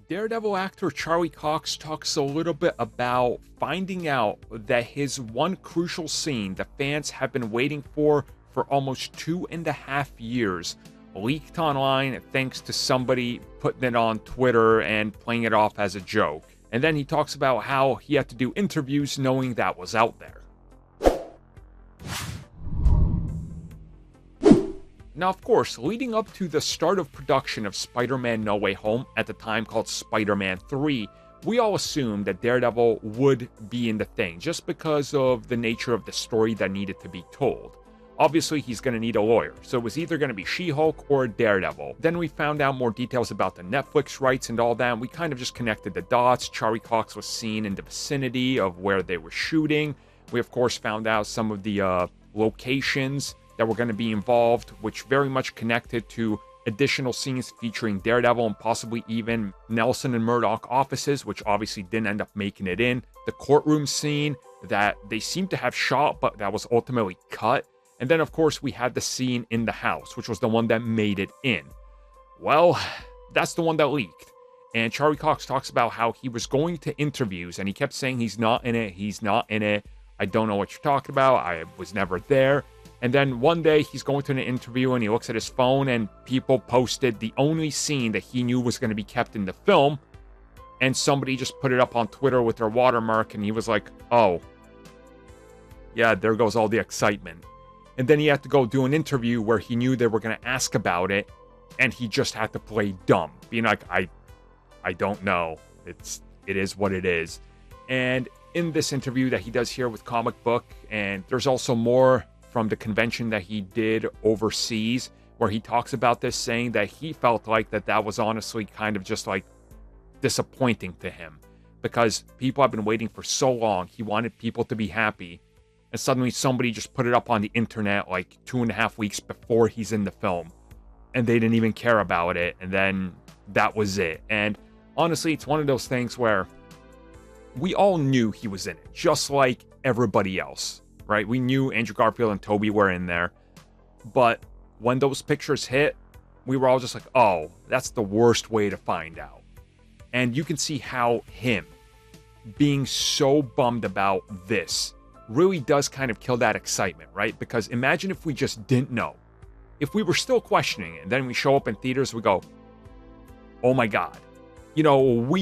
Daredevil actor Charlie Cox talks a little bit about finding out that his one crucial scene the fans have been waiting for almost 2.5 years leaked online thanks to somebody putting it on Twitter and playing it off as a joke. And then he talks about how he had to do interviews knowing that was out there. Now, of course, leading up to the start of production of Spider-Man No Way Home, at the time called Spider-Man 3, we all assumed that Daredevil would be in the thing, just because of the nature of the story that needed to be told. Obviously, he's going to need a lawyer, so it was either going to be She-Hulk or Daredevil. Then we found out more details about the Netflix rights and all that, and we kind of just connected the dots. Charlie Cox was seen in the vicinity of where they were shooting. We, of course, found out some of the locations that were going to be involved, which very much connected to additional scenes featuring Daredevil and possibly even Nelson and Murdoch offices, which obviously didn't end up making it in. The courtroom scene that they seemed to have shot, but that was ultimately cut. And then, of course, we had the scene in the house, which was the one that made it in. Well, that's the one that leaked. And Charlie Cox talks about how he was going to interviews, and he kept saying he's not in it, he's not in it. I don't know what you're talking about. I was never there. And then one day he's going to an interview and he looks at his phone and people posted the only scene that he knew was going to be kept in the film. And somebody just put it up on Twitter with their watermark and he was like, oh, yeah, there goes all the excitement. And then he had to go do an interview where he knew they were going to ask about it, and he just had to play dumb, being like, I don't know. It is what it is. And in this interview that he does here with Comic Book, and there's also more from the convention that he did overseas, where he talks about this, saying that he felt like that was honestly kind of just like disappointing to him, because people have been waiting for so long. He wanted people to be happy. And suddenly somebody just put it up on the internet like 2.5 weeks before he's in the film. And they didn't even care about it. And then that was it. And honestly, it's one of those things where we all knew he was in it, just like everybody else, right? We knew Andrew Garfield and Tobey were in there. But when those pictures hit, we were all just like, oh, that's the worst way to find out. And you can see how him being so bummed about this really does kind of kill that excitement, right? Because imagine if we just didn't know. If we were still questioning it, and then we show up in theaters, we go, oh my God. You know,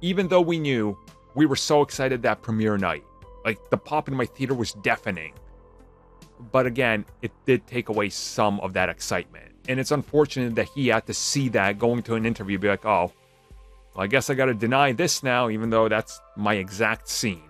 even though we knew, we were so excited that premiere night. Like, the pop in my theater was deafening. But again, it did take away some of that excitement. And it's unfortunate that he had to see that going to an interview, be like, oh, well, I guess I got to deny this now, even though that's my exact scene.